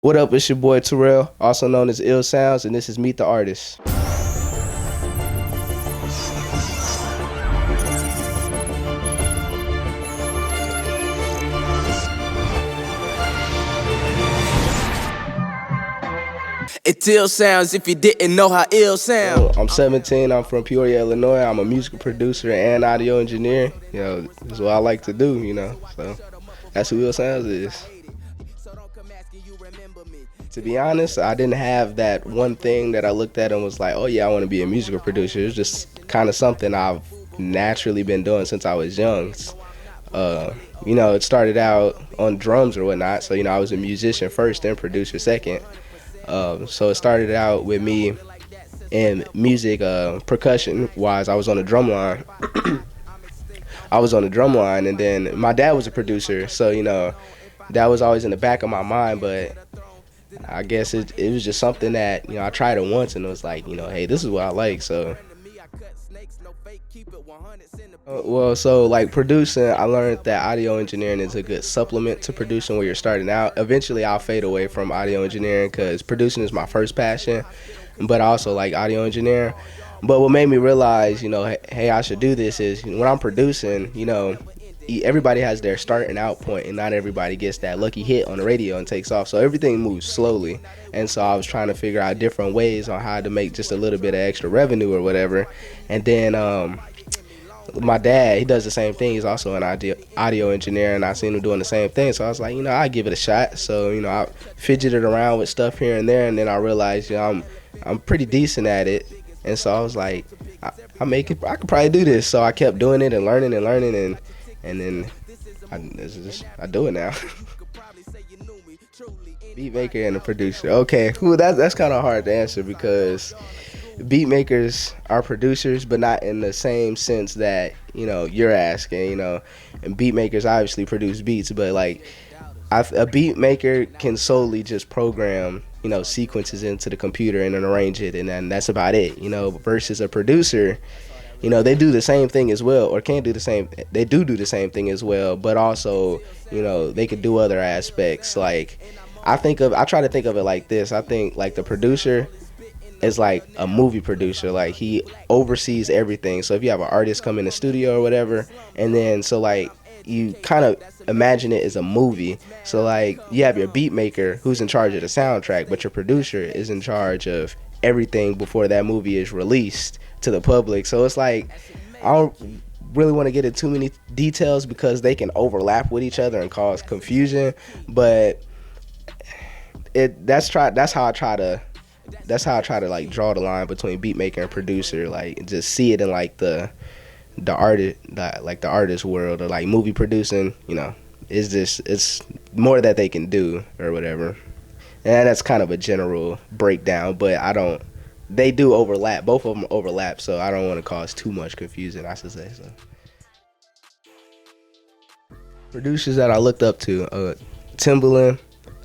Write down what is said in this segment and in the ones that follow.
What up, it's your boy Terrell, also known as IllSounz, and this is Meet the Artist. It's IllSounz if you didn't know how ill sound. I'm 17, I'm from Peoria, Illinois. I'm a music producer and audio engineer. This is what I like to do, So that's who IllSounz is. To be honest, I didn't have that one thing that I looked at and was like, oh yeah, I want to be a musical producer. It's just kind of something I've naturally been doing since I was young. It started out on drums or whatnot. So, I was a musician first, then producer second. So it started out with me in music, percussion wise. I was on the drum line. And then my dad was a producer, so that was always in the back of my mind. But I guess it was just something that I tried it once, and it was like, hey, this is what I like. So so like producing, I learned that audio engineering is a good supplement to producing when you're starting out. Eventually I'll fade away from audio engineering because producing is my first passion, but I also like audio engineering. But what made me realize, hey, I should do this is when I'm producing, everybody has their start and out point, and not everybody gets that lucky hit on the radio and takes off. So everything moves slowly. And so I was trying to figure out different ways on how to make just a little bit of extra revenue or whatever. And then my dad, he does the same thing. He's also an audio engineer, and I seen him doing the same thing. So I was like, I'll give it a shot. So, I fidgeted around with stuff here and there, and then I realized, I'm pretty decent at it. And so I was like, I could probably do this. So I kept doing it and learning, and then I do it now. Beat maker and a producer. Okay, that's kind of hard to answer because beat makers are producers, but not in the same sense that you're asking. And beat makers obviously produce beats, but like a beat maker can solely just program sequences into the computer and then arrange it, and then that's about it. Versus a producer, they do the same thing as well, or can do the same. They do the same thing as well, but also they could do other aspects. Like I try to think of it like this. I think like the producer is like a movie producer. Like he oversees everything. So if you have an artist come in the studio or whatever, and then so like you kind of imagine it as a movie. So like you have your beat maker who's in charge of the soundtrack, but your producer is in charge of everything before that movie is released to the public. So it's like I don't really want to get into too many details because they can overlap with each other and cause confusion. But that's how I try to like draw the line between beat maker and producer. Like just see it in like the artist world, or like movie producing. It's more that they can do or whatever. And that's kind of a general breakdown, but they do overlap. Both of them overlap, so I don't want to cause too much confusion, I should say. So producers that I looked up to, Timbaland,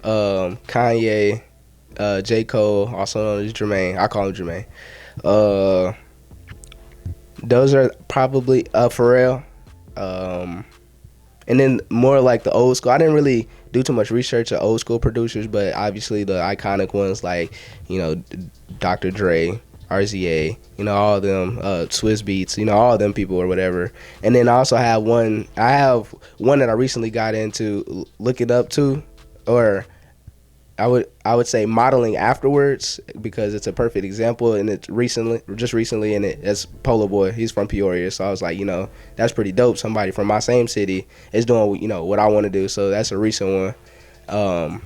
Kanye, J. Cole, also known as Jermaine. I call him Jermaine. Those are probably Pharrell. And then more like the old school. I didn't really do too much research of old school producers, but obviously the iconic ones like, Dr. Dre, RZA, all of them, Swiss Beats, all of them people or whatever. And then I also have one that I recently got into looking up to, or I would say modeling afterwards, because it's a perfect example, and it's just recently, and it's Polo Boy. He's from Peoria, so I was like, that's pretty dope. Somebody from my same city is doing, what I want to do. So that's a recent one,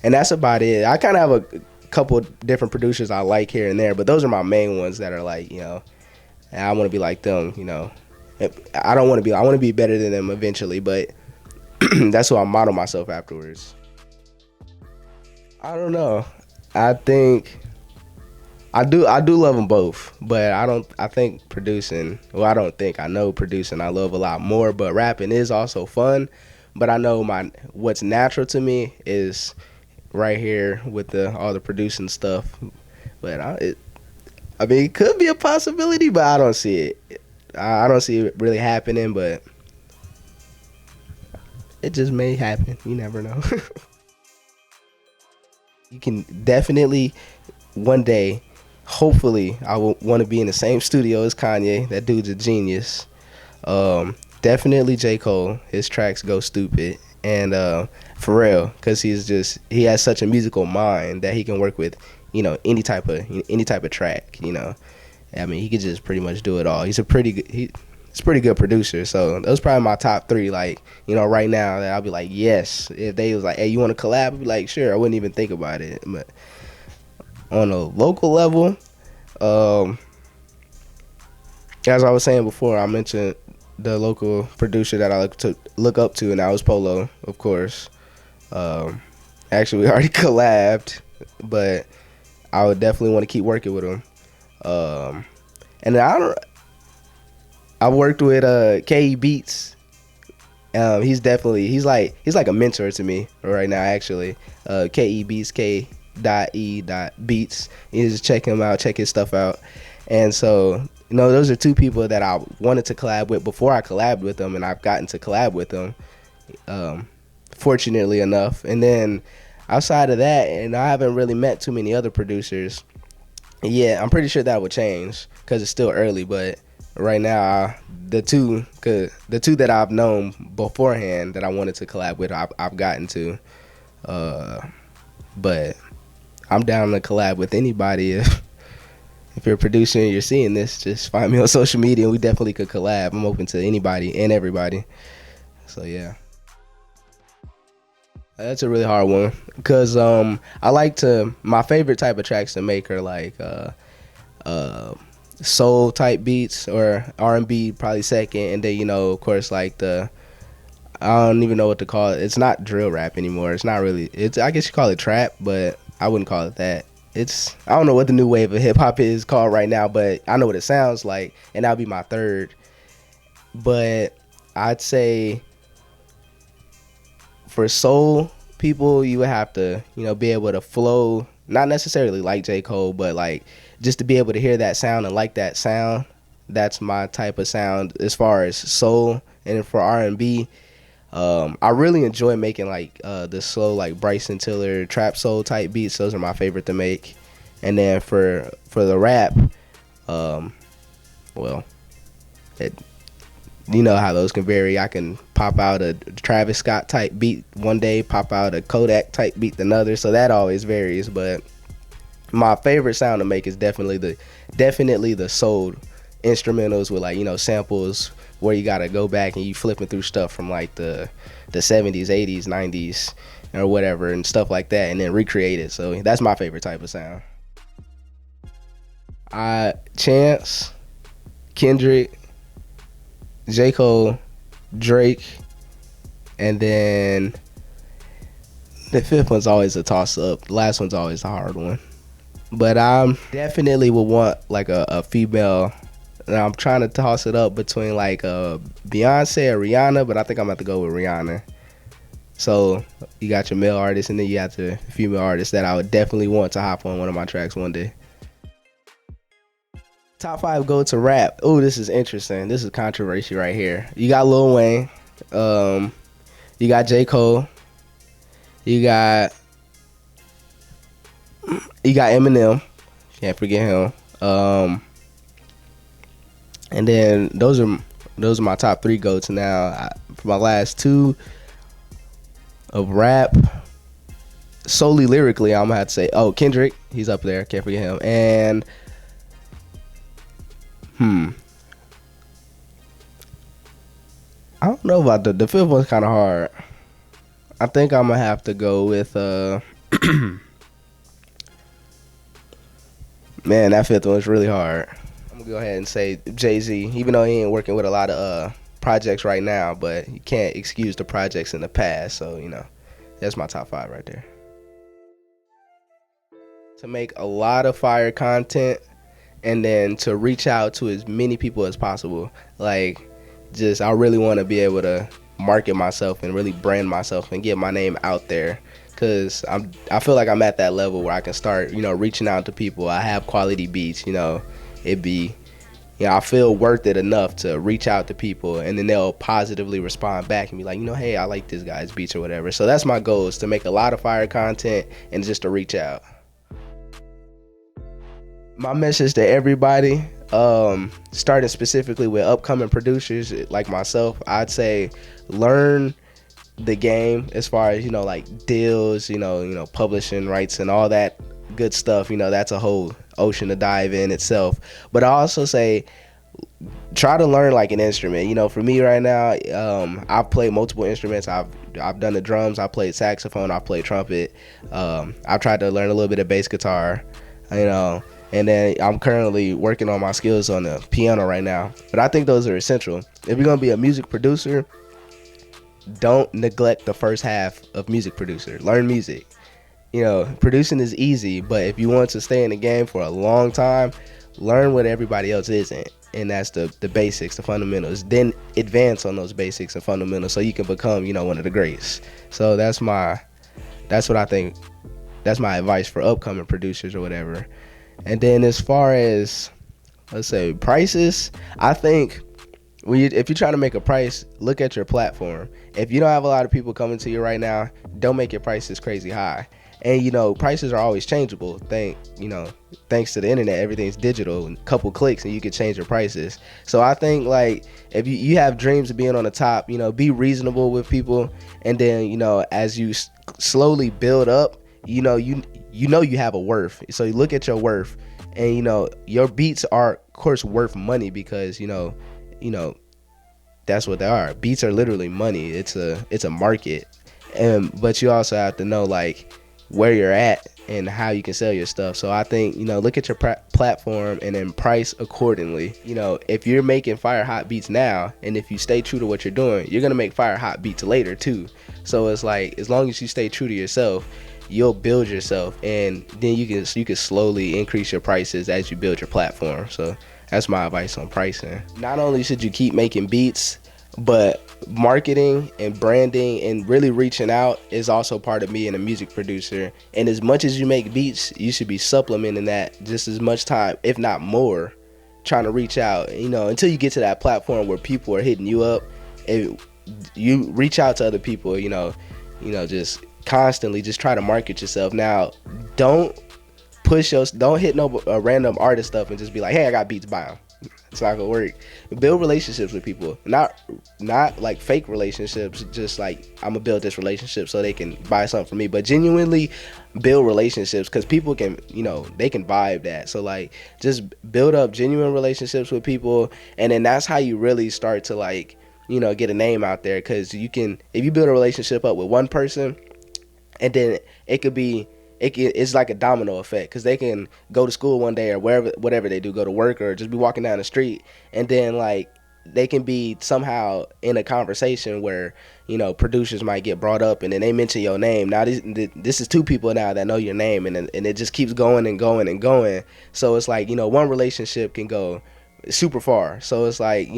and that's about it. I kind of have a couple different producers I like here and there, but those are my main ones that are like, and I want to be like them. I want to be better than them eventually, but that's who I model myself afterwards. I don't know. I think I do love them both, but I think producing, well, I know producing I love a lot more, but rapping is also fun. But I know what's natural to me is right here with all the producing stuff. But it could be a possibility, but I don't see it. I don't see it really happening, but it just may happen. You never know. You can definitely one day, hopefully, I will want to be in the same studio as Kanye. That dude's a genius. Definitely J. Cole. His tracks go stupid. And Pharrell, because he has such a musical mind that he can work with, any type of track. I mean, he could just pretty much do it all. He's a pretty good producer. So those probably my top three. Like, right now that I'll be like, yes. If they was like, hey, you want to collab? I'd be like, sure. I wouldn't even think about it. But on a local level, as I was saying before, I mentioned the local producer that I look up to, and that was Polo, of course. Actually, we already collabed, but I would definitely want to keep working with him. And I worked with KE Beats. He's like a mentor to me right now. Actually, KE Beats, K.E.Beats. You just check him out, check his stuff out. And so, those are two people that I wanted to collab with before I collabed with them, and I've gotten to collab with them, fortunately enough. And then outside of that, and I haven't really met too many other producers. Yeah, I'm pretty sure that would change because it's still early. But right now, the two that I've known beforehand that I wanted to collab with, I've gotten to. But I'm down to collab with anybody. If you're a producer and you're seeing this, just find me on social media and we definitely could collab. I'm open to anybody and everybody. So yeah. That's a really hard one because my favorite type of tracks to make are like soul type beats or R&B probably second, and then of course like I don't even know what to call it. It's not drill rap anymore. It's not really. I guess you call it trap, but I wouldn't call it that. I don't know what the new wave of hip hop is called right now, but I know what it sounds like, and that'll be my third. But I'd say for soul people, you would have to, be able to flow, not necessarily like J. Cole, but like just to be able to hear that sound and like that sound. That's my type of sound as far as soul. And for R&B, I really enjoy making like the slow, like Bryson Tiller trap soul type beats. Those are my favorite to make. And then for the rap, you know how those can vary. I can pop out a Travis Scott type beat one day, pop out a Kodak type beat another. So that always varies. But my favorite sound to make is definitely the soul instrumentals with like samples where you gotta go back and you flipping through stuff from like the 70s, 80s, 90s or whatever and stuff like that, and then recreate it. So that's my favorite type of sound. Chance, Kendrick, J. Cole, Drake, and then the fifth one's always a toss up. The last one's always a hard one. But I definitely would want like a female. And I'm trying to toss it up between like Beyonce or Rihanna, but I think I'm about to go with Rihanna. So you got your male artist, and then you got the female artist that I would definitely want to hop on one of my tracks one day. Top 5 go to rap. Oh, this is interesting. This is controversy right here. You got Lil Wayne. You got J. Cole. You got Eminem. Can't forget him. And then those are my top 3 go-to now. For my last 2 of rap, solely lyrically, I'm gonna have to say, Kendrick, he's up there. Can't forget him. And I don't know about the fifth one's kind of hard. I think I'm gonna have to go with man, that fifth one's really hard. I'm gonna go ahead and say Jay-Z, even though he ain't working with a lot of projects right now, but you can't excuse the projects in the past. So that's my top 5 right there. To make a lot of fire content, and then to reach out to as many people as possible. Like, I really want to be able to market myself and really brand myself and get my name out there, because I feel like I'm at that level where I can start reaching out to people. I have quality beats. It'd be I feel worth it enough to reach out to people, and then they'll positively respond back and be like, hey, I like this guy's beats or whatever. So that's my goal, is to make a lot of fire content and just to reach out. My message to everybody, starting specifically with upcoming producers like myself, I'd say learn the game as far as like deals, publishing rights and all that good stuff. That's a whole ocean to dive in itself. But I also say try to learn like an instrument. For me right now, I've played multiple instruments. I've done the drums, I played saxophone, I played trumpet. I've tried to learn a little bit of bass guitar, and then I'm currently working on my skills on the piano right now. But I think those are essential. If you're gonna be a music producer, don't neglect the first half of music producer. Learn music. Producing is easy, but if you want to stay in the game for a long time, learn what everybody else isn't. And that's the basics, the fundamentals. Then advance on those basics and fundamentals so you can become, one of the greats. So that's what I think, that's my advice for upcoming producers or whatever. And then as far as, let's say, prices, I think if you're trying to make a price, look at your platform. If you don't have a lot of people coming to you right now, don't make your prices crazy high. And prices are always changeable. Thanks to the internet, everything's digital. A couple clicks and you can change your prices. So I think like if you have dreams of being on the top, be reasonable with people. And then as you slowly build up, you have a worth. So you look at your worth, and your beats are of course worth money because that's what they are. Beats are literally money. It's a market. But you also have to know like where you're at and how you can sell your stuff. So I think look at your platform and then price accordingly. If you're making fire hot beats now, and if you stay true to what you're doing, you're gonna make fire hot beats later too. So it's like as long as you stay true to yourself, you'll build yourself, and then you can slowly increase your prices as you build your platform. So that's my advice on pricing. Not only should you keep making beats, but marketing and branding and really reaching out is also part of being a music producer. And as much as you make beats, you should be supplementing that just as much time, if not more, trying to reach out, until you get to that platform where people are hitting you up. You reach out to other people, just constantly just try to market yourself. Now, don't hit no random artist stuff and just be like, hey, I got beats, buy them. It's not gonna work. Build relationships with people, not like fake relationships, just like I'm gonna build this relationship so they can buy something from me, but genuinely build relationships, because people can they can vibe that. So like just build up genuine relationships with people, and then that's how you really start to like get a name out there. Because if you build a relationship up with one person, and then it's like a domino effect, because they can go to school one day or whatever they do, go to work or just be walking down the street, and then like they can be somehow in a conversation where producers might get brought up, and then they mention your name. Now this is two people now that know your name, and it just keeps going and going and going. So it's like one relationship can go super far. So it's like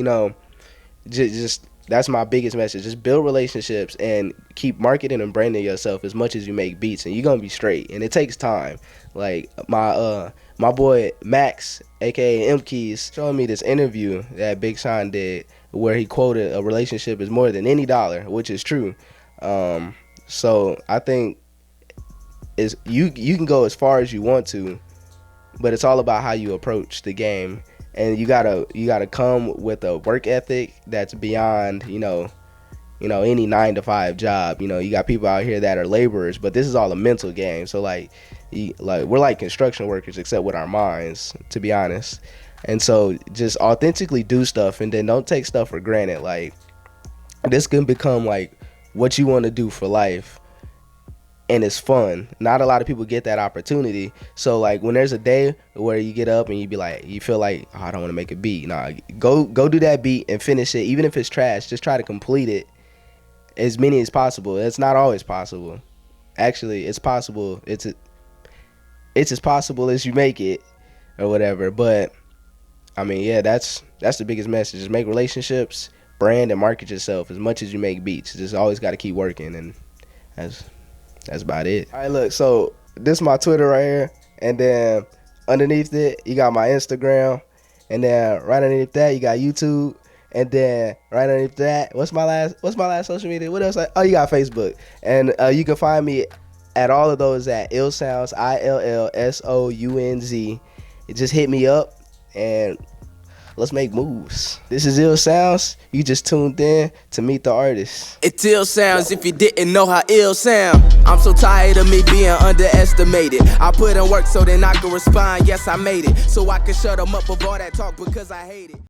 just that's my biggest message. Just build relationships and keep marketing and branding yourself as much as you make beats, and you're gonna be straight. And it takes time. Like my boy Max, aka M Keys, showing me this interview that Big Sean did where he quoted a relationship is more than any dollar, which is true. So I think you can go as far as you want to, but it's all about how you approach the game. And you gotta come with a work ethic that's beyond any 9-to-5 job. You got people out here that are laborers, but this is all a mental game. So like we're like construction workers, except with our minds, to be honest. And so just authentically do stuff, and then don't take stuff for granted. Like this can become like what you want to do for life, and it's fun. Not a lot of people get that opportunity. So like when there's a day where you get up and you feel like, oh, I don't want to make a beat. Nah, go do that beat and finish it. Even if it's trash, just try to complete it as many as possible. It's not always possible. Actually, it's possible. It's as possible as you make it or whatever. But I mean, yeah, that's the biggest message. Just make relationships, brand and market yourself as much as you make beats. Just always got to keep working, and that's about it. All right, look, so this is my Twitter right here, and then underneath it, you got my Instagram, And then right underneath that, you got YouTube. And then right underneath that, what's my last social media? What else? Oh, you got Facebook. And you can find me at all of those at IllSounz, IllSounz. Just hit me up and let's make moves. This is IllSounz. You just tuned in to meet the artist. It's IllSounz if you didn't know how ill sound. I'm so tired of me being underestimated. I put in work so then I can respond, yes I made it. So I can shut them up of all that talk because I hate it.